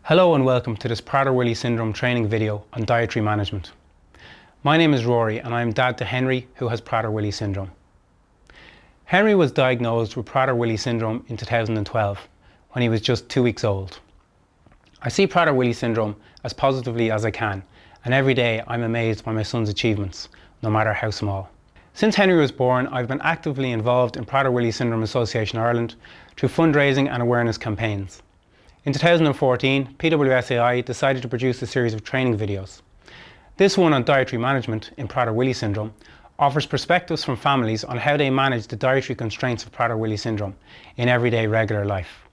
Hello and welcome to this Prader-Willi syndrome training video on dietary management. My name is Rory and I am dad to Henry, who has Prader-Willi syndrome. Henry was diagnosed with Prader-Willi syndrome in 2012 when he was just 2 weeks old. I see Prader-Willi syndrome as positively as I can, and every day I'm amazed by my son's achievements, no matter how small. Since Henry was born, I've been actively involved in Prader-Willi Syndrome Association Ireland through fundraising and awareness campaigns. In 2014, PWSAI decided to produce a series of training videos. This one on dietary management in Prader-Willi syndrome offers perspectives from families on how they manage the dietary constraints of Prader-Willi syndrome in everyday regular life.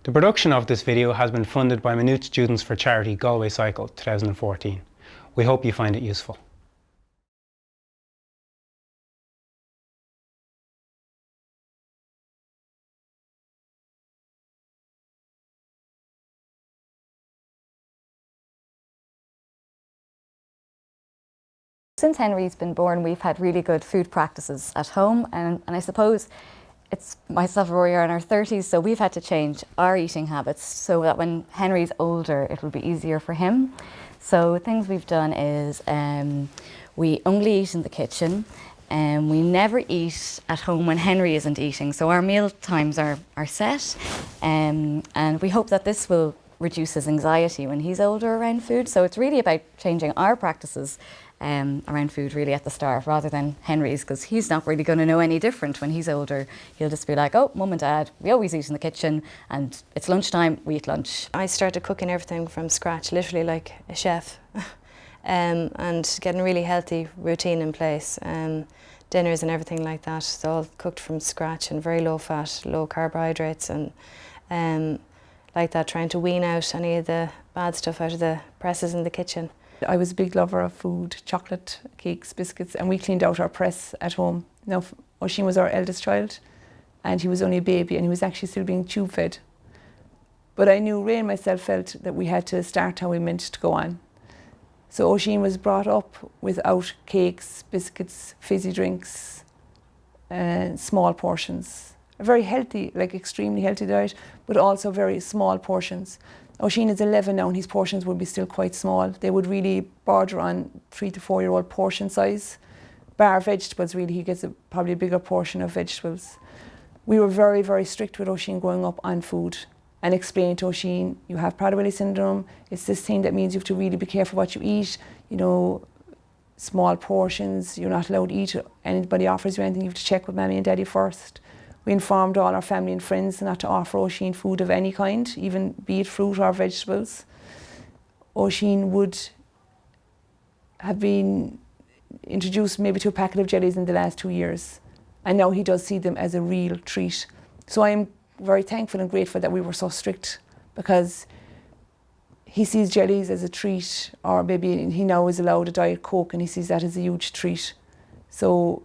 The production of this video has been funded by Minute Students for Charity Galway Cycle 2014. We hope you find it useful. Since Henry's been born, we've had really good food practices at home, and I suppose it's myself and Rory are in our 30s, so we've had to change our eating habits so that when Henry's older, it will be easier for him. So things we've done is we only eat in the kitchen, and we never eat at home when Henry isn't eating. So our meal times are set, and we hope that this will reduce his anxiety when he's older around food. So it's really about changing our practices around food really at the start, rather than Henry's, because he's not really going to know any different when he's older. He'll just be like, oh, mum and dad, we always eat in the kitchen, and it's lunchtime, we eat lunch. I started cooking everything from scratch, literally like a chef, and getting a really healthy routine in place. Dinners and everything like that, it's all cooked from scratch and very low fat, low carbohydrates, and like that, trying to wean out any of the bad stuff out of the presses in the kitchen. I was a big lover of food, chocolate, cakes, biscuits, and we cleaned out our press at home. Now, Oisín was our eldest child, and he was only a baby, and he was actually still being tube fed. But I knew Ray and myself felt that we had to start how we meant to go on. So Oisín was brought up without cakes, biscuits, fizzy drinks, and small portions. A very healthy, like extremely healthy diet, but also very small portions. Oisín is 11 now and his portions would be still quite small. They would really border on 3 to 4 year old portion size. Bar vegetables, really, he gets probably a bigger portion of vegetables. We were very, very strict with Oisín growing up on food and explained to Oisín, you have Prader-Willi syndrome, it's this thing that means you have to really be careful what you eat, you know, small portions, you're not allowed to eat. Anybody offers you anything, you have to check with mommy and daddy first. We informed all our family and friends not to offer Oisín food of any kind, even be it fruit or vegetables. Oisín would have been introduced maybe to a packet of jellies in the last 2 years, and now he does see them as a real treat. So I am very thankful and grateful that we were so strict, because he sees jellies as a treat, or maybe he now is allowed a Diet Coke and he sees that as a huge treat. So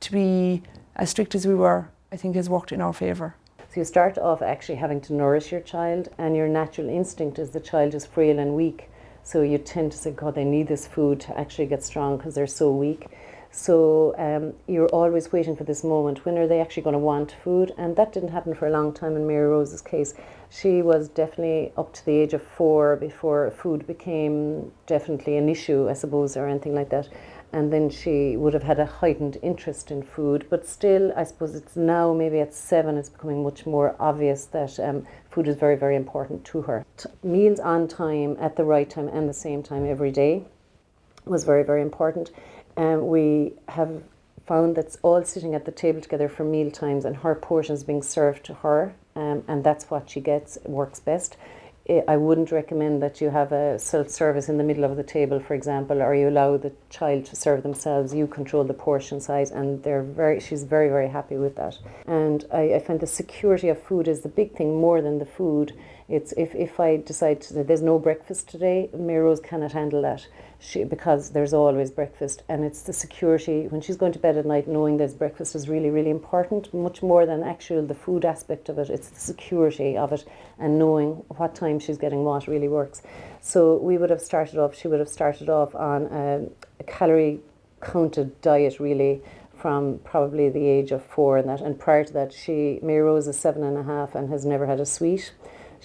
to be as strict as we were, I think has worked in our favour. So you start off actually having to nourish your child, and your natural instinct is the child is frail and weak. So you tend to say, God, they need this food to actually get strong because they're so weak. So you're always waiting for this moment. When are they actually going to want food? And that didn't happen for a long time in Mary Rose's case. She was definitely up to the age of 4 before food became definitely an issue, I suppose, or anything like that. And then she would have had a heightened interest in food. But still, I suppose it's now, maybe at 7, it's becoming much more obvious that food is very, very important to her. Meals on time, at the right time, and the same time every day was very, very important. We have found that's all sitting at the table together for meal times, and her portions being served to her, and that's what she gets, works best. I wouldn't recommend that you have a self-service in the middle of the table, for example, or you allow the child to serve themselves. You control the portion size, and she's very, very happy with that. And I find the security of food is the big thing more than the food. It's if I decide that there's no breakfast today, Mary Rose cannot handle that. Because there's always breakfast, and it's the security when she's going to bed at night, knowing there's breakfast is really, really important, much more than the food aspect of it. It's the security of it, and knowing what time she's getting what really works. So she would have started off on a calorie counted diet, really, from probably the age of 4 and that. And prior to that, Mary Rose is 7.5 and has never had a sweet.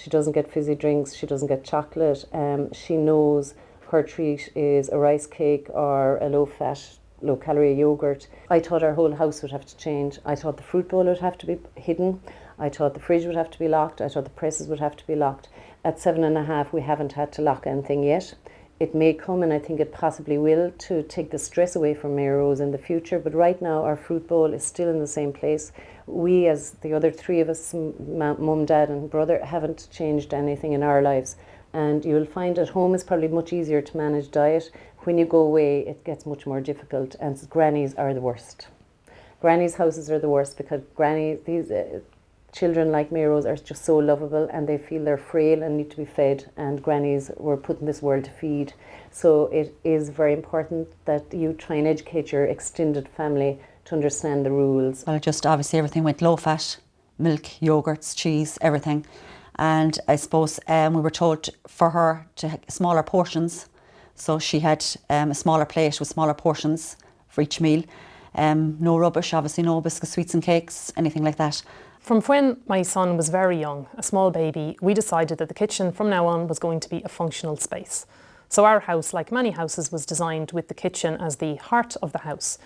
She doesn't get fizzy drinks, she doesn't get chocolate. She knows her treat is a rice cake or a low-fat, low-calorie yogurt. I thought our whole house would have to change. I thought the fruit bowl would have to be hidden. I thought the fridge would have to be locked. I thought the presses would have to be locked. At 7.5, we haven't had to lock anything yet. It may come, and I think it possibly will, to take the stress away from Mary Rose in the future. But right now, our fruit bowl is still in the same place. We, as the other three of us, mum, dad and brother, haven't changed anything in our lives. And you'll find at home it's probably much easier to manage diet. When you go away, it gets much more difficult, and grannies are the worst. Grannies' houses are the worst because these children like Mary Rose are just so lovable, and they feel they're frail and need to be fed, and grannies were put in this world to feed. So it is very important that you try and educate your extended family to understand the rules. Well, just obviously everything went low fat, milk, yogurts, cheese, everything. And I suppose we were told for her to have smaller portions. So she had a smaller plate with smaller portions for each meal. No rubbish, obviously no biscuits, sweets and cakes, anything like that. From when my son was very young, a small baby, we decided that the kitchen from now on was going to be a functional space. So our house, like many houses, was designed with the kitchen as the heart of the house.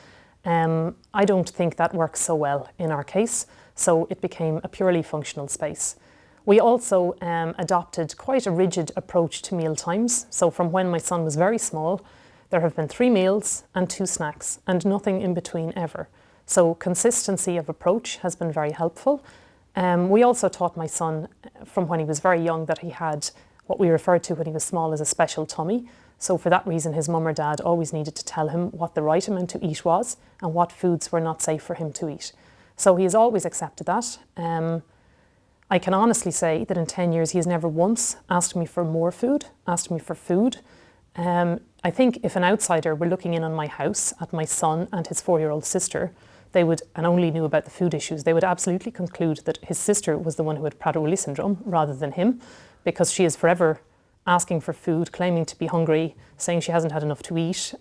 I don't think that works so well in our case, so it became a purely functional space. We also adopted quite a rigid approach to meal times. So from when my son was very small, there have been 3 meals and 2 snacks and nothing in between ever. So consistency of approach has been very helpful. We also taught my son from when he was very young that he had what we referred to when he was small as a special tummy. So for that reason, his mum or dad always needed to tell him what the right amount to eat was and what foods were not safe for him to eat. So he has always accepted that. I can honestly say that in 10 years, he has never once asked me for more food, asked me for food. I think if an outsider were looking in on my house at my son and his 4-year-old sister, they would, and only knew about the food issues, they would absolutely conclude that his sister was the one who had Prader-Willi syndrome rather than him, because she is forever asking for food, claiming to be hungry, saying she hasn't had enough to eat,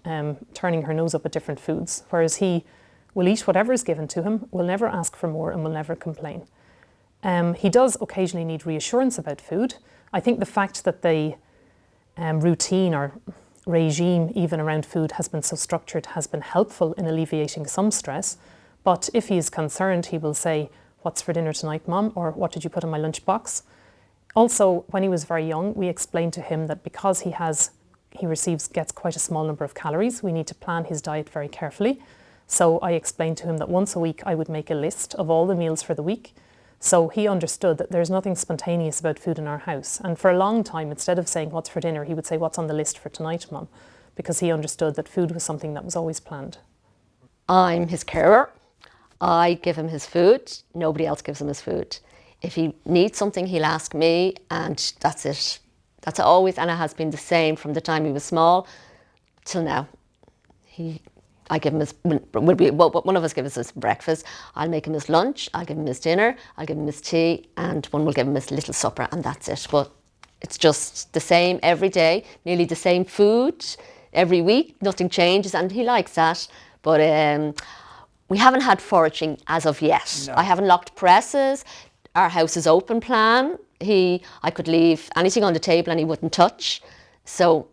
turning her nose up at different foods, whereas he will eat whatever is given to him, will never ask for more and will never complain. He does occasionally need reassurance about food. I think the fact that the routine or regime even around food has been so structured has been helpful in alleviating some stress. But if he is concerned, he will say, "What's for dinner tonight, Mum?" or "What did you put in my lunchbox?" Also, when he was very young, we explained to him that because he gets quite a small number of calories, we need to plan his diet very carefully. So I explained to him that once a week I would make a list of all the meals for the week. So he understood that there's nothing spontaneous about food in our house. And for a long time, instead of saying "What's for dinner?" he would say "What's on the list for tonight, Mum?" because he understood that food was something that was always planned. I'm his carer. I give him his food. Nobody else gives him his food. If he needs something, he'll ask me, and that's it. That's always, and it has been the same from the time he was small till now. I give him his, one of us gives us breakfast, I'll make him his lunch, I'll give him his dinner, I'll give him his tea, and one will give him his little supper, and that's it. But it's just the same every day, nearly the same food every week, nothing changes, and he likes that. But we haven't had foraging as of yet. No. I haven't locked presses. Our house is open plan. I could leave anything on the table and he wouldn't touch. So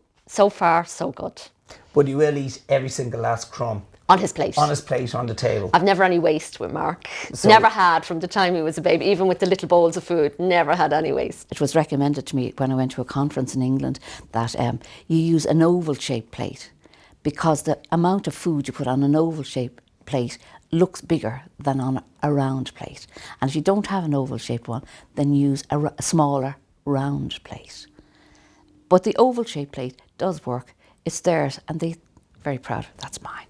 far, so good. But you will eat every single last crumb? On his plate. On his plate, on the table. I've never any waste with Mark. Never had from the time he was a baby, even with the little bowls of food, never had any waste. It was recommended to me when I went to a conference in England that you use an oval-shaped plate because the amount of food you put on an oval-shaped plate looks bigger than on a round plate. And if you don't have an oval-shaped one, then use a smaller round plate. But the oval-shaped plate does work. It's theirs, and they're very proud. That's mine.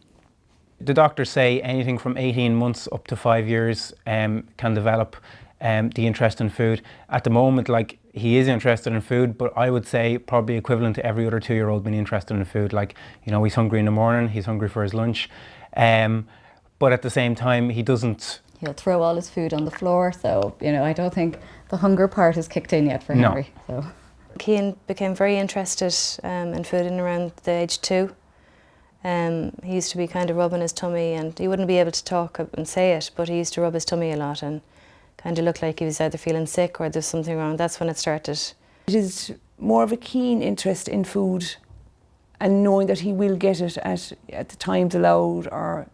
The doctors say anything from 18 months up to 5 years can develop the interest in food. At the moment, like, he is interested in food, but I would say probably equivalent to every other 2-year-old being interested in food. Like, you know, he's hungry in the morning, he's hungry for his lunch. But at the same time, he doesn't... He'll throw all his food on the floor, so, you know, I don't think the hunger part is kicked in yet for Henry. So. Cian became very interested in food in around the age 2. He used to be kind of rubbing his tummy, and he wouldn't be able to talk and say it, but he used to rub his tummy a lot, and kind of looked like he was either feeling sick or there's something wrong. That's when it started. It is more of a keen interest in food and knowing that he will get it at the times allowed. Or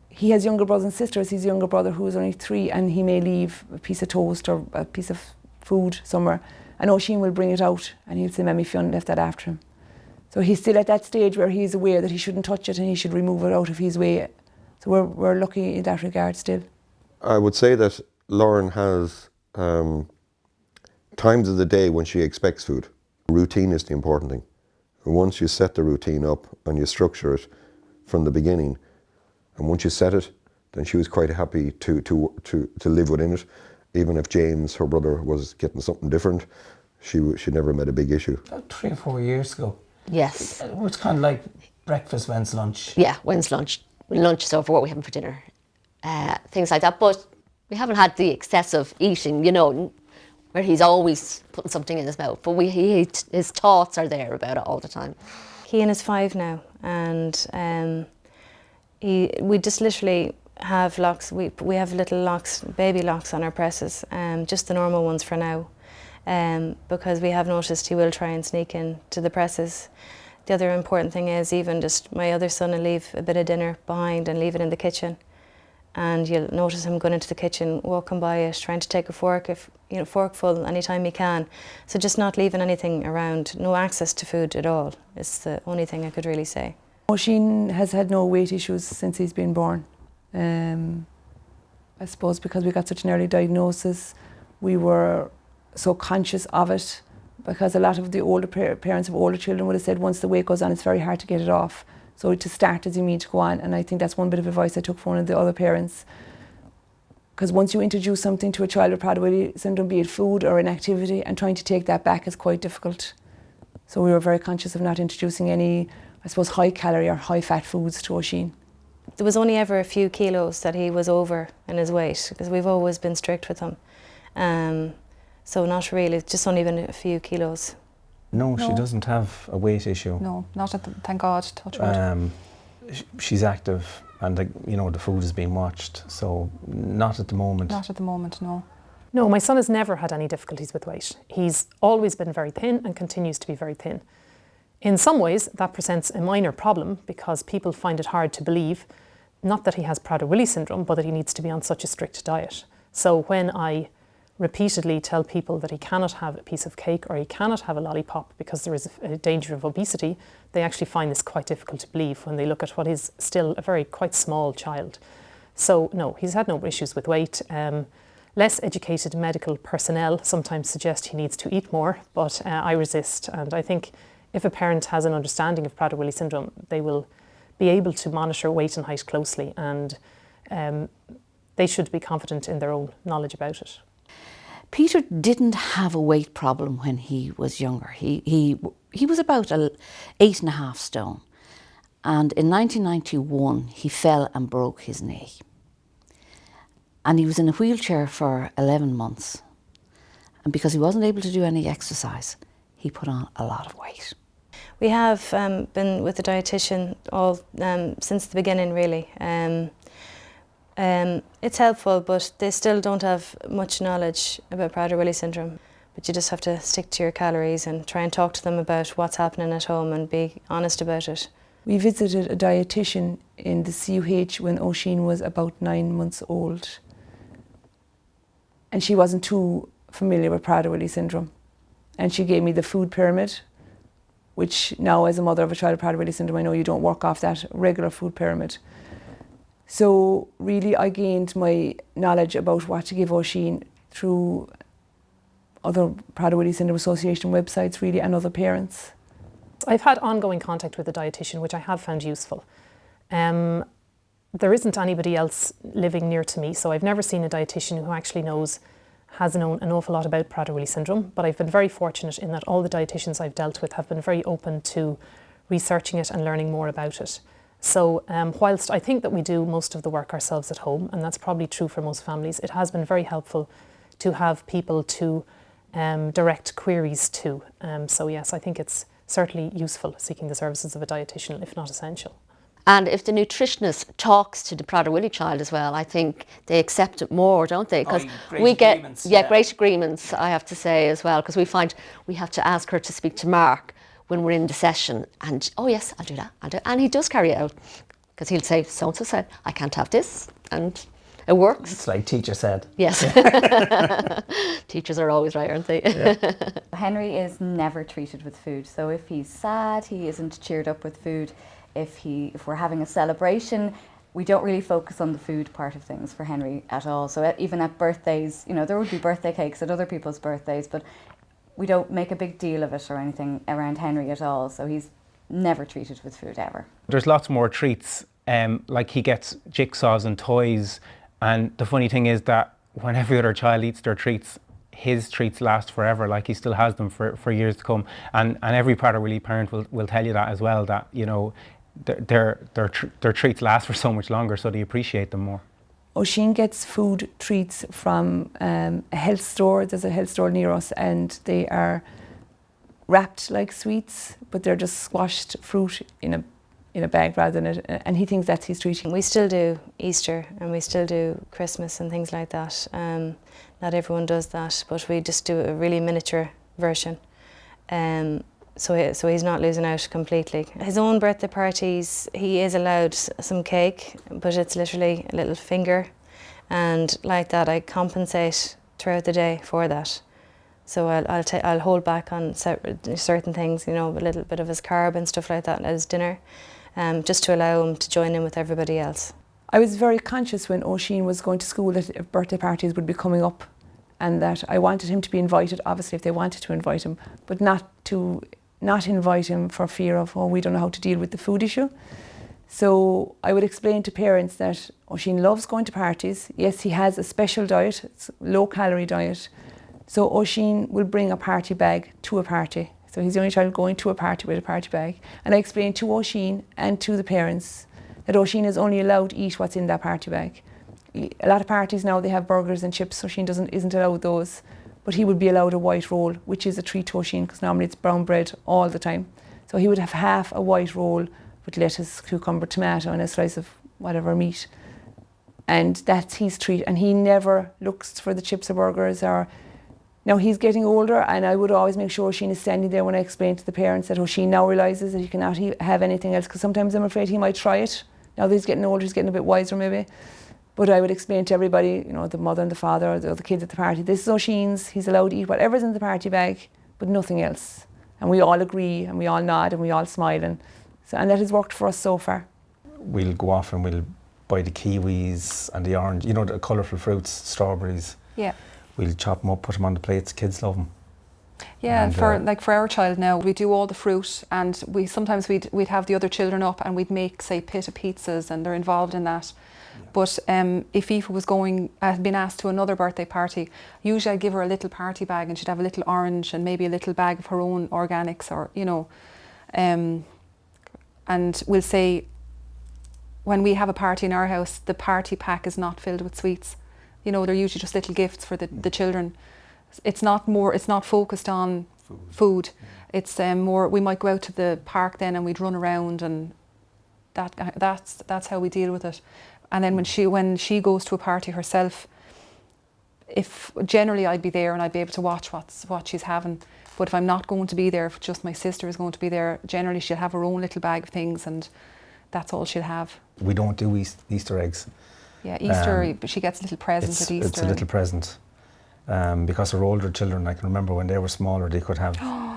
he has younger brothers and sisters. His younger brother, who is only 3, and he may leave a piece of toast or a piece of food somewhere, and Oisín will bring it out and he'll say, "Mammy, Fionn left that after him." So he's still at that stage where he's aware that he shouldn't touch it and he should remove it out of his way. So we're lucky in that regard still. I would say that Lauren has times of the day when she expects food. Routine is the important thing. Once you set the routine up and you structure it from the beginning, and once you set it, then she was quite happy to live within it. Even if James, her brother, was getting something different, she never made a big issue. About 3 or 4 years ago. Yes. It was kind of like breakfast, when's lunch? Yeah, when's lunch? When lunch is over, what are we having for dinner? Things like that. But we haven't had the excessive eating, you know, where he's always putting something in his mouth. But his thoughts are there about it all the time. Cian is 5 now, and we just literally have locks. We have little locks, baby locks on our presses, just the normal ones for now, because we have noticed he will try and sneak in to the presses. The other important thing is even just my other son will leave a bit of dinner behind and leave it in the kitchen. And you'll notice him going into the kitchen, walking by it, trying to take a fork, forkful anytime he can. So just not leaving anything around, no access to food at all. It's the only thing I could really say. Oisín has had no weight issues since he's been born. I suppose because we got such an early diagnosis, we were so conscious of it, because a lot of the older parents of older children would have said once the weight goes on, it's very hard to get it off. So to start as you mean to go on, and I think that's one bit of advice I took from one of the other parents. Because once you introduce something to a child with Prader-Willi syndrome, be it food or an activity, and trying to take that back is quite difficult. So we were very conscious of not introducing any, I suppose, high calorie or high fat foods to Oisín. There was only ever a few kilos that he was over in his weight, because we've always been strict with him. So not really, just only been a few kilos. No, she doesn't have a weight issue. No, not at the, thank God, touch wood. She's active, and the food is being watched, so not at the moment. Not at the moment, no. No, my son has never had any difficulties with weight. He's always been very thin and continues to be very thin. In some ways, that presents a minor problem because people find it hard to believe, not that he has Prader-Willi syndrome, but that he needs to be on such a strict diet. So when I repeatedly tell people that he cannot have a piece of cake or he cannot have a lollipop because there is a danger of obesity, they actually find this quite difficult to believe when they look at what is still a very quite small child. So no, he's had no issues with weight. Less educated medical personnel sometimes suggest he needs to eat more, but I resist. And I think if a parent has an understanding of Prader-Willi syndrome, they will be able to monitor weight and height closely, and they should be confident in their own knowledge about it. Peter didn't have a weight problem when he was younger. He was about 8.5 stone, and in 1991 he fell and broke his knee. And he was in a wheelchair for 11 months. And because he wasn't able to do any exercise, he put on a lot of weight. We have been with the dietitian all since the beginning, really. It's helpful, but they still don't have much knowledge about Prader-Willi syndrome. But you just have to stick to your calories and try and talk to them about what's happening at home and be honest about it. We visited a dietitian in the CUH when Oisín was about 9 months old. And she wasn't too familiar with Prader-Willi syndrome. And she gave me the food pyramid, which now as a mother of a child with Prader-Willi syndrome, I know you don't work off that regular food pyramid. So really I gained my knowledge about what to give Oisín through other Prader-Willi Syndrome Association websites really, and other parents. I've had ongoing contact with the dietitian, which I have found useful. There isn't anybody else living near to me, so I've never seen a dietitian who actually has known an awful lot about Prader-Willi syndrome, but I've been very fortunate in that all the dietitians I've dealt with have been very open to researching it and learning more about it. So whilst I think that we do most of the work ourselves at home, and that's probably true for most families, it has been very helpful to have people to direct queries to. So yes, I think it's certainly useful seeking the services of a dietitian, if not essential. And if the nutritionist talks to the Prader-Willi child as well, I think they accept it more, don't they? Because we get great agreements, I have to say as well, because we find we have to ask her to speak to Mark when we're in the session, and oh yes, I'll do that, and he does carry it out, because he'll say, so-and-so said, I can't have this, and it works. It's like teacher said. Yes. Teachers are always right, aren't they? Yeah. Henry is never treated with food, so if he's sad, he isn't cheered up with food. If we're having a celebration, we don't really focus on the food part of things for Henry at all. So even at birthdays, you know, there would be birthday cakes at other people's birthdays, but we don't make a big deal of it or anything around Henry at all. So he's never treated with food ever. There's lots more treats, like he gets jigsaws and toys, and the funny thing is that when every other child eats their treats, his treats last forever, like he still has them for years to come. And every Prader-Willi parent will tell you that as well, that, you know, their treats last for so much longer, so they appreciate them more. Oisin gets food treats from a health store. There's a health store near us, and they are wrapped like sweets, but they're just squashed fruit in a bag rather than it. And he thinks that's his treat. We still do Easter and we still do Christmas and things like that. Not everyone does that, but we just do a really miniature version. So he's not losing out completely. His own birthday parties, he is allowed some cake, but it's literally a little finger, and like that I compensate throughout the day for that. So I'll hold back on certain things, you know, a little bit of his carb and stuff like that at his dinner, just to allow him to join in with everybody else. I was very conscious when Oisin was going to school that birthday parties would be coming up, and that I wanted him to be invited, obviously if they wanted to invite him, but not invite him for fear of, oh, we don't know how to deal with the food issue. So I would explain to parents that Oisin loves going to parties. Yes, he has a special diet, it's a low-calorie diet. So Oisin will bring a party bag to a party. So he's the only child going to a party with a party bag. And I explained to Oisin and to the parents that Oisin is only allowed to eat what's in that party bag. A lot of parties now, they have burgers and chips. Oisin isn't allowed those. But he would be allowed a white roll, which is a treat to Oisin, because normally it's brown bread all the time. So he would have half a white roll with lettuce, cucumber, tomato, and a slice of whatever meat. And that's his treat. And he never looks for the chips or burgers. Now he's getting older, and I would always make sure Oisin is standing there when I explain to the parents that Oisin now realises that he cannot have anything else, because sometimes I'm afraid he might try it. Now that he's getting older, he's getting a bit wiser maybe. But I would explain to everybody, you know, the mother and the father, or the other kids at the party, this is Oisin's, he's allowed to eat whatever's in the party bag, but nothing else. And we all agree, and we all nod, and we all smile. And that has worked for us so far. We'll go off and we'll buy the kiwis and the orange, you know, the colourful fruits, strawberries. Yeah. We'll chop them up, put them on the plates, kids love them. Yeah, and for our child now, we do all the fruit, and sometimes we'd have the other children up and we'd make, say, pita pizzas, and they're involved in that. But if Aoife was had been asked to another birthday party, usually I'd give her a little party bag, and she'd have a little orange and maybe a little bag of her own organics, or, you know. And we'll say, when we have a party in our house, the party pack is not filled with sweets. You know, they're usually just little gifts for the children. It's not focused on food. It's more, we might go out to the park then and we'd run around, and that's how we deal with it. And then when she goes to a party herself, if generally I'd be there and I'd be able to watch what she's having. But if I'm not going to be there, if just my sister is going to be there, generally she'll have her own little bag of things, and that's all she'll have. We don't do Easter eggs. Yeah, Easter, she gets a little present at Easter. It's a little present. Because her older children, I can remember when they were smaller, they could have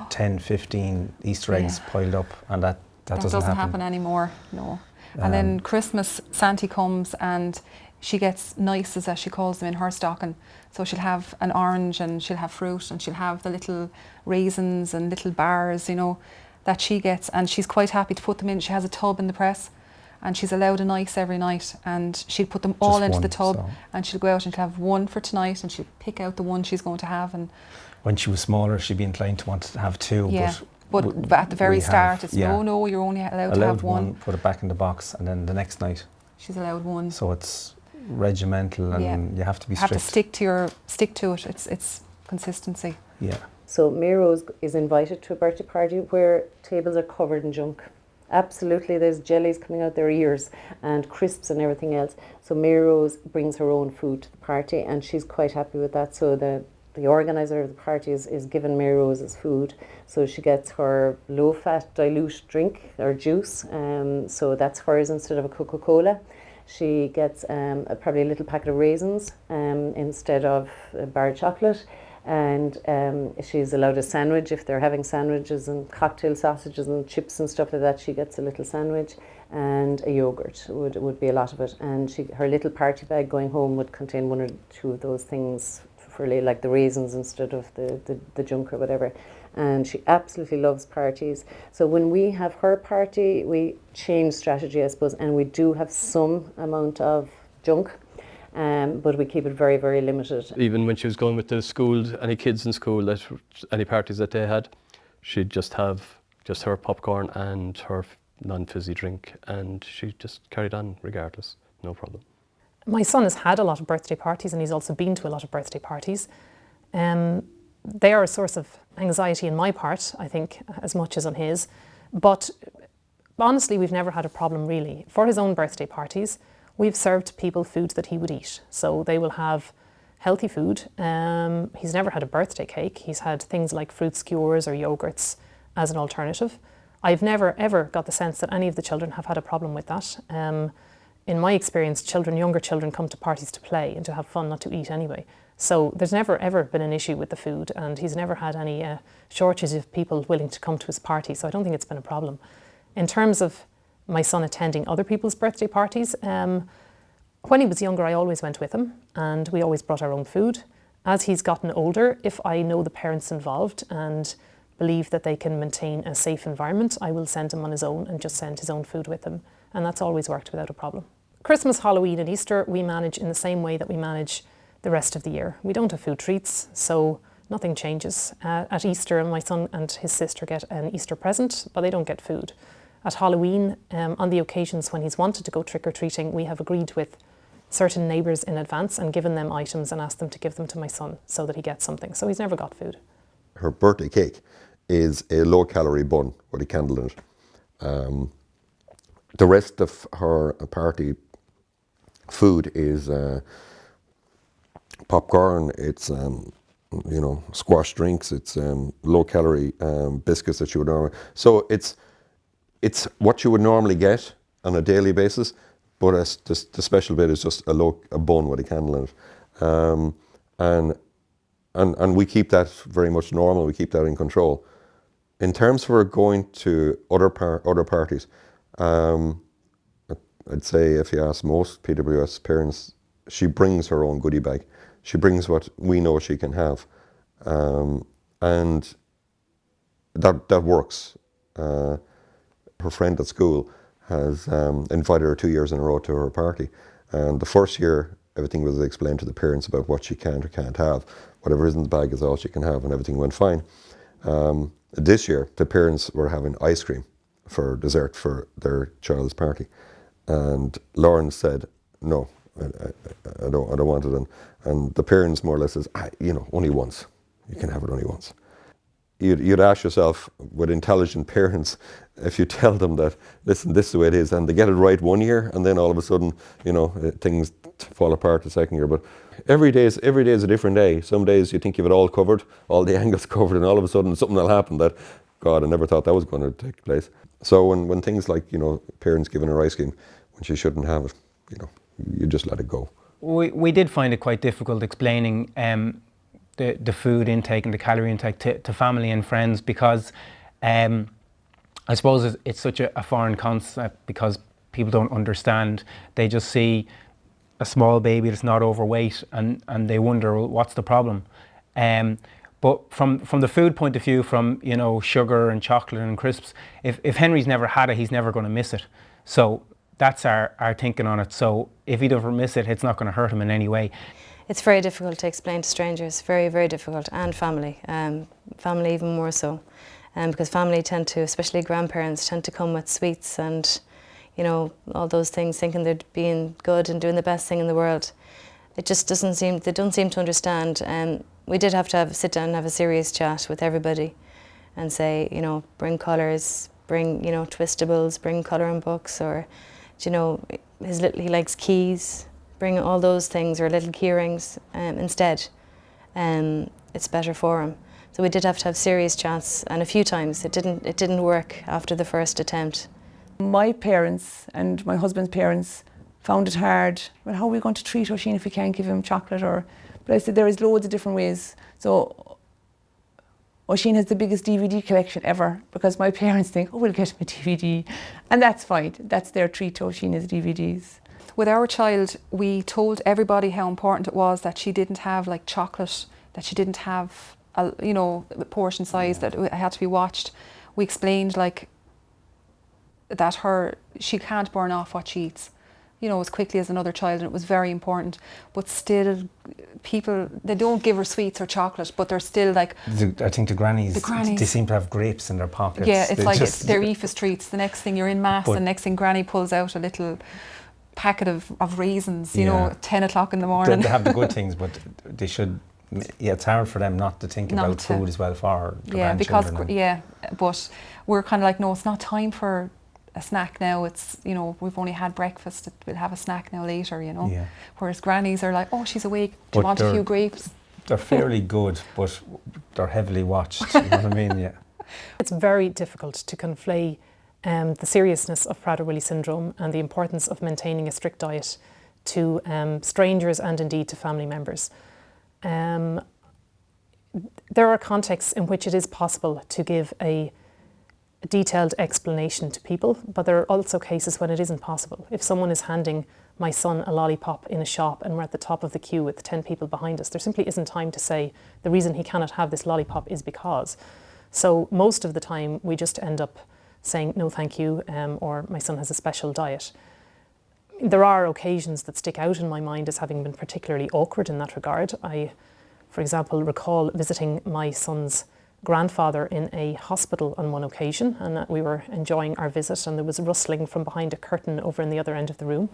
10, 15 Easter eggs piled up, and that doesn't happen anymore, no. And then Christmas, Santa comes and she gets nices, as she calls them, in her stocking. So she'll have an orange, and she'll have fruit, and she'll have the little raisins and little bars, you know, that she gets. And she's quite happy to put them in. She has a tub in the press, and she's allowed a nice every night. And she'll put them all into the tub, and she'll go out and she'll have one for tonight, and she'll pick out the one she's going to have. And when she was smaller, she'd be inclined to want to have two. Yeah. But at the very start, it's no, you're only allowed to have one. Put it back in the box, and then the next night she's allowed one. So it's regimental, and you have to be strict. You have to stick to it. It's consistency. Yeah. So Miro is invited to a birthday party where tables are covered in junk, Absolutely, there's jellies coming out their ears and crisps and everything else. So Mary Rose brings her own food to the party, and she's quite happy with that. So the organizer of the party is giving Mary Rose's food. So she gets her low-fat dilute drink or juice. So that's hers instead of a Coca-Cola. She gets probably a little packet of raisins instead of a bar of chocolate. And she's allowed a sandwich if they're having sandwiches and cocktail sausages and chips and stuff like that. She gets a little sandwich, and a yogurt would be a lot of it. And her little party bag going home would contain one or two of those things, for like the raisins instead of the junk or whatever. And she absolutely loves parties. So when we have her party, we change strategy, I suppose, and we do have some amount of junk. But we keep it very, very limited. Even when she was going with the school, any kids in school, that any parties that they had, she'd just have just her popcorn and her non-fizzy drink, and she just carried on regardless, no problem. My son has had a lot of birthday parties, and he's also been to a lot of birthday parties. They are a source of anxiety on my part, I think, as much as on his. But honestly, we've never had a problem really. For his own birthday parties, we've served people food that he would eat. So they will have healthy food. He's never had a birthday cake. He's had things like fruit skewers or yogurts as an alternative. I've never ever got the sense that any of the children have had a problem with that. In my experience, younger children come to parties to play and to have fun, not to eat anyway. So there's never ever been an issue with the food, and he's never had any shortages of people willing to come to his party. So I don't think it's been a problem. In terms of my son attending other people's birthday parties, when he was younger, I always went with him, and we always brought our own food. As he's gotten older, if I know the parents involved and believe that they can maintain a safe environment, I will send him on his own and just send his own food with him. And that's always worked without a problem. Christmas, Halloween and Easter, we manage in the same way that we manage the rest of the year. We don't have food treats, so nothing changes. At Easter, my son and his sister get an Easter present, but they don't get food. At Halloween, on the occasions when he's wanted to go trick-or-treating, we have agreed with certain neighbours in advance and given them items and asked them to give them to my son so that he gets something. So he's never got food. Her birthday cake is a low-calorie bun with a candle in it. The rest of her party food is popcorn, it's squash drinks, it's low-calorie biscuits that you would normally. So it's what you would normally get on a daily basis, but the special bit is just a bun with a candle in it. And we keep that very much normal, we keep that in control. In terms of her going to other parties, I'd say if you ask most PWS parents, she brings her own goodie bag. She brings what we know she can have. And that works. Her friend at school has invited her 2 years in a row to her party. And the first year, everything was explained to the parents about what she can or can't have. Whatever is in the bag is all she can have, and everything went fine. This year, the parents were having ice cream for dessert for their child's party. And Lauren said, no, I don't want it. And the parents more or less says, only once. You can have it only once. You'd ask yourself, with intelligent parents, if you tell them that, listen, this is the way it is, and they get it right one year, and then all of a sudden, things fall apart the second year. But every day is a different day. Some days you think you've it all covered, all the angles covered, and all of a sudden something will happen that, God, I never thought that was going to take place. So when things like, parents giving her ice cream when she shouldn't have it, you just let it go. We did find it quite difficult explaining the food intake and the calorie intake to family and friends, because I suppose it's such a foreign concept, because people don't understand. They just see a small baby that's not overweight and they wonder, well, what's the problem? But from the food point of view, from sugar and chocolate and crisps, if Henry's never had it, he's never going to miss it. So that's our thinking on it. So if he doesn't miss it, it's not going to hurt him in any way. It's very difficult to explain to strangers, very, very difficult, and family, family even more so. Because family tend to, especially grandparents, tend to come with sweets and, all those things, thinking they're being good and doing the best thing in the world. It just they don't seem to understand. We did have to sit down and have a serious chat with everybody and say, bring colours, bring, you know, twistables, bring colouring books, or, you know, he likes keys, bring all those things, or little key rings instead. It's better for him. So we did have to have serious chats, and a few times it didn't work after the first attempt. My parents and my husband's parents found it hard. Well, how are we going to treat Oisín if we can't give him chocolate? But I said there is loads of different ways. So Oisín has the biggest DVD collection ever, because my parents think, oh, we'll get him a DVD. And that's fine. That's their treat to Oisín, is DVDs. With our child, we told everybody how important it was that she didn't have like chocolate, that she didn't have, you know, the portion size, that it had to be watched. We explained like that she can't burn off what she eats, you know, as quickly as another child, and it was very important. But still, people, they don't give her sweets or chocolate, but they're still like... I think the grannies, they seem to have grapes in their pockets. Yeah, it's like they're EFA's treats. The next thing you're in mass, the next thing Granny pulls out a little packet of raisins, you know, at 10 o'clock in the morning. They have the good things, but they should... Yeah, it's hard for them not to think about food as well for their grandchildren. But we're kind of like, no, it's not time for a snack now. It's, you know, we've only had breakfast, we'll have a snack now later, you know. Yeah. Whereas grannies are like, oh, she's awake, do you want a few grapes? They're fairly good, but they're heavily watched, you know what I mean? Yeah. It's very difficult to conflate the seriousness of Prader-Willi syndrome and the importance of maintaining a strict diet to strangers and indeed to family members. There are contexts in which it is possible to give a detailed explanation to people, but there are also cases when it isn't possible. If someone is handing my son a lollipop in a shop and we're at the top of the queue with 10 people behind us, there simply isn't time to say the reason he cannot have this lollipop is because. So most of the time we just end up saying no thank you, or my son has a special diet. There are occasions that stick out in my mind as having been particularly awkward in that regard. I, for example, recall visiting my son's grandfather in a hospital on one occasion, and we were enjoying our visit, and there was rustling from behind a curtain over in the other end of the room,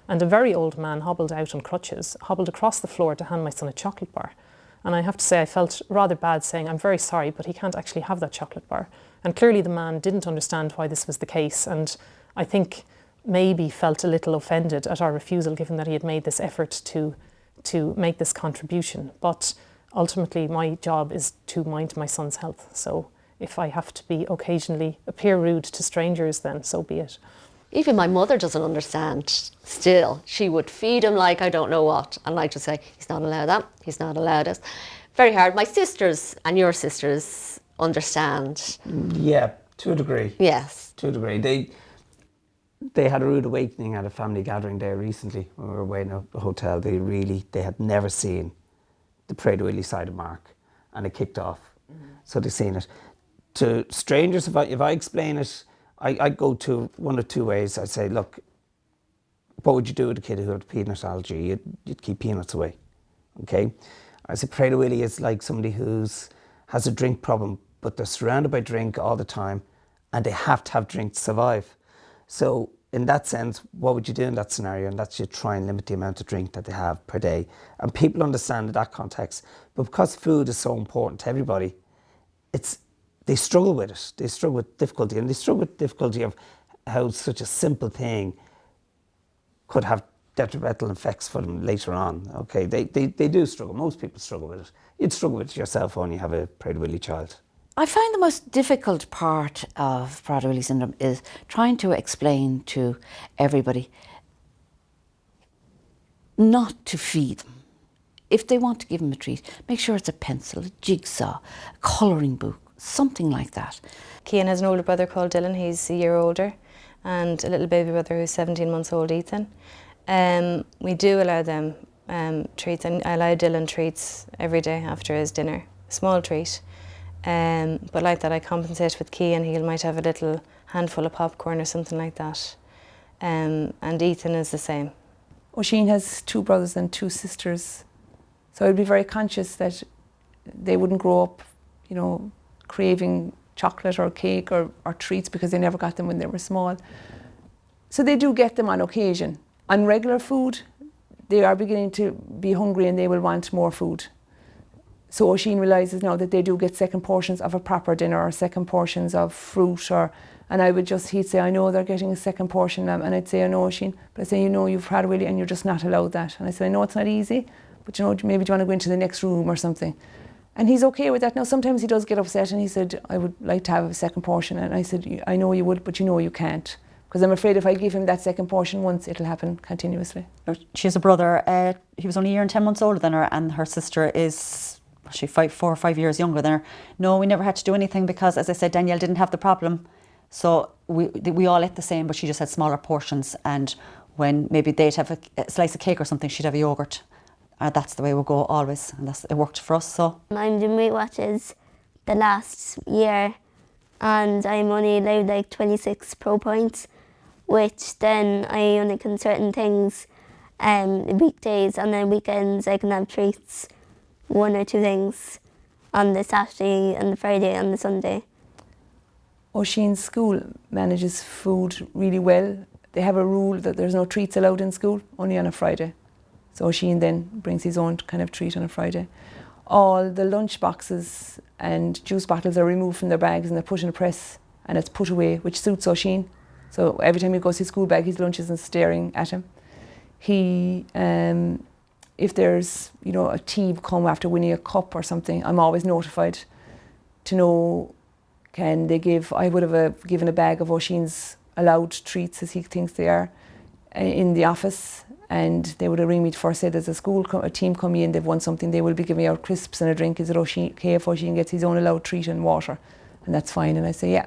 and a very old man hobbled out on crutches, hobbled across the floor to hand my son a chocolate bar. And I have to say I felt rather bad saying, I'm very sorry, but he can't actually have that chocolate bar. And clearly the man didn't understand why this was the case, and I think maybe felt a little offended at our refusal, given that he had made this effort to make this contribution. But ultimately my job is to mind my son's health. So if I have to be occasionally appear rude to strangers, then so be it. Even my mother doesn't understand still. She would feed him like I don't know what, and like to say, he's not allowed that, he's not allowed this. Very hard. My sisters and your sisters understand. Yeah, to a degree. Yes. To a degree. They had a rude awakening at a family gathering there recently when we were away in a hotel. They had never seen the Prader-Willi side of Mark, and it kicked off. So they've seen it. To strangers, if I explain it, I go to one of two ways. I say, look, what would you do with a kid who had peanut allergy? You'd keep peanuts away, okay? I say Prader-Willi is like somebody has a drink problem, but they're surrounded by drink all the time, and they have to have drink to survive. So in that sense, what would you do in that scenario? And that's you try and limit the amount of drink that they have per day. And people understand in that context. But because food is so important to everybody, they struggle with it. They struggle with difficulty. And they struggle with difficulty of how such a simple thing could have detrimental effects for them later on. Okay, they do struggle. Most people struggle with it. You'd struggle with it yourself when you have a Prader-Willi child. I find the most difficult part of Prader-Willi syndrome is trying to explain to everybody not to feed them. If they want to give them a treat, make sure it's a pencil, a jigsaw, a colouring book, something like that. Cian has an older brother called Dylan, he's a year older, and a little baby brother who's 17 months old, Ethan. We do allow them treats, and I allow Dylan treats every day after his dinner, a small treat. But like that, I compensate with Cian. He might have a little handful of popcorn or something like that. And Ethan is the same. Oisín has 2 brothers and 2 sisters, so I'd be very conscious that they wouldn't grow up, you know, craving chocolate or cake or treats because they never got them when they were small. So they do get them on occasion. On regular food, they are beginning to be hungry and they will want more food. So Oisín realises now that they do get second portions of a proper dinner or second portions of fruit or And he'd say, I know they're getting a second portion, and I'd say, I know, Oisín, but I say, you know, you've Prader-Willi and you're just not allowed that. And I said, I know it's not easy, but you know, maybe do you want to go into the next room or something? And he's okay with that. Now, sometimes he does get upset and he said, I would like to have a second portion. And I said, I know you would, but you know you can't. Because I'm afraid if I give him that second portion once, it'll happen continuously. She has a brother, he was only a year and 10 months older than her, and her sister is, she 4 or 5 years younger than her. No, we never had to do anything because, as I said, Danielle didn't have the problem. So we all ate the same, but she just had smaller portions. And when maybe they'd have a slice of cake or something, she'd have a yoghurt. That's the way we'll go always, and it worked for us. So I'm doing Weight Watchers the last year, and I'm only allowed like 26 pro points, which then I only can certain things weekdays, and then weekends I can have treats, 1 or 2 things on the Saturday and the Friday and the Sunday. Oisín's school manages food really well. They have a rule that there's no treats allowed in school, only on a Friday. So Oisín then brings his own kind of treat on a Friday. All the lunch boxes and juice bottles are removed from their bags and they're put in a press and it's put away, which suits Oisín. So every time he goes to his school bag, his lunch isn't staring at him. He, if there's, you know, a tea come after winning a cup or something, I'm always notified to know, can they give, I would have given a bag of Oisín's allowed treats as he thinks they are in the office. And they would have ring me to first say there's a team coming in, they've won something, they will be giving out crisps and a drink. Is it okay if Oisín gets his own allowed treat and water? And that's fine. And I say, yeah.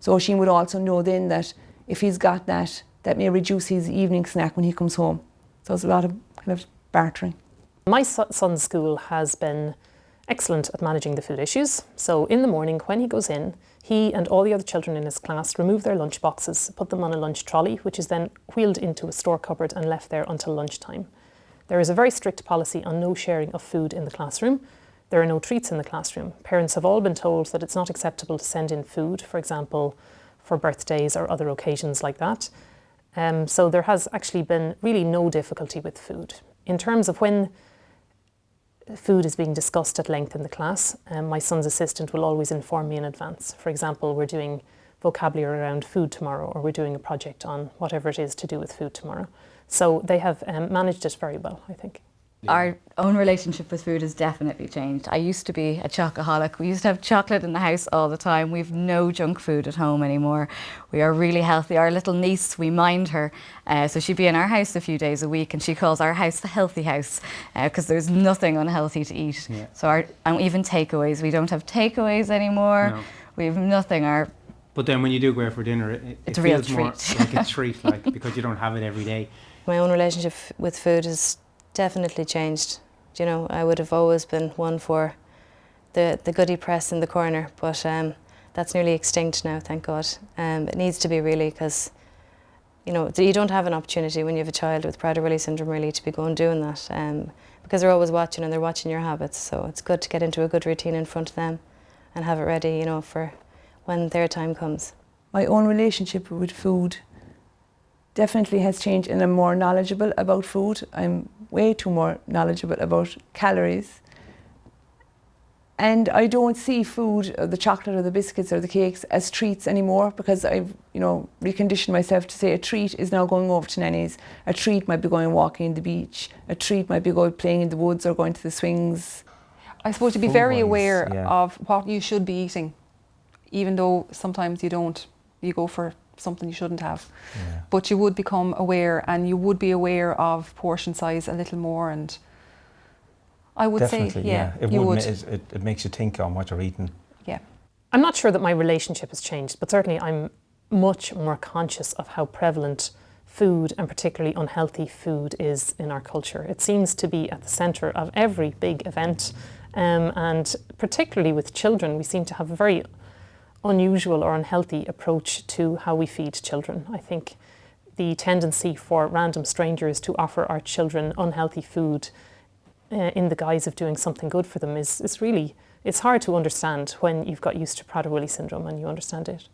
So Oisín would also know then that if he's got that, that may reduce his evening snack when he comes home. So there's a lot of kind of bartering. My son's school has been excellent at managing the food issues. So in the morning when he goes in, he and all the other children in his class remove their lunch boxes, put them on a lunch trolley, which is then wheeled into a store cupboard and left there until lunchtime. There is a very strict policy on no sharing of food in the classroom. There are no treats in the classroom. Parents have all been told that it's not acceptable to send in food, for example, for birthdays or other occasions like that. So there has actually been really no difficulty with food. In terms of when food is being discussed at length in the class, my son's assistant will always inform me in advance. For example, we're doing vocabulary around food tomorrow, or we're doing a project on whatever it is to do with food tomorrow. So they have managed it very well, I think. Our own relationship with food has definitely changed. I used to be a chocoholic. We used to have chocolate in the house all the time. We've no junk food at home anymore. We are really healthy. Our little niece, we mind her. So she'd be in our house a few days a week, and she calls our house the healthy house because there's nothing unhealthy to eat. Yeah. So and even takeaways. We don't have takeaways anymore. No. We have nothing. But then when you do go out for dinner, it feels more like a treat, because you don't have it every day. My own relationship with food has definitely changed. You know, I would have always been one for the goodie press in the corner, but that's nearly extinct now, thank God. It needs to be, really, because you know, you don't have an opportunity when you have a child with Prader-Willi syndrome really to be going doing that, because they're always watching and they're watching your habits. So it's good to get into a good routine in front of them and have it ready, you know, for when their time comes. My own relationship with food definitely has changed, and I'm more knowledgeable about food. I'm way too more knowledgeable about calories. And I don't see food, or the chocolate or the biscuits or the cakes, as treats anymore, because I've, you know, reconditioned myself to say a treat is now going over to nanny's. A treat might be going walking on the beach. A treat might be going playing in the woods or going to the swings. I suppose to be very aware of what you should be eating, even though sometimes you don't. You go for something you shouldn't have. Yeah. But you would become aware, and you would be aware of portion size a little more, and I would say, yeah, it makes you think on what you're eating. Yeah. I'm not sure that my relationship has changed, but certainly I'm much more conscious of how prevalent food, and particularly unhealthy food, is in our culture. It seems to be at the centre of every big event, and particularly with children, we seem to have a very unusual or unhealthy approach to how we feed children. I think the tendency for random strangers to offer our children unhealthy food in the guise of doing something good for them is really, it's hard to understand when you've got used to Prader-Willi syndrome and you understand it.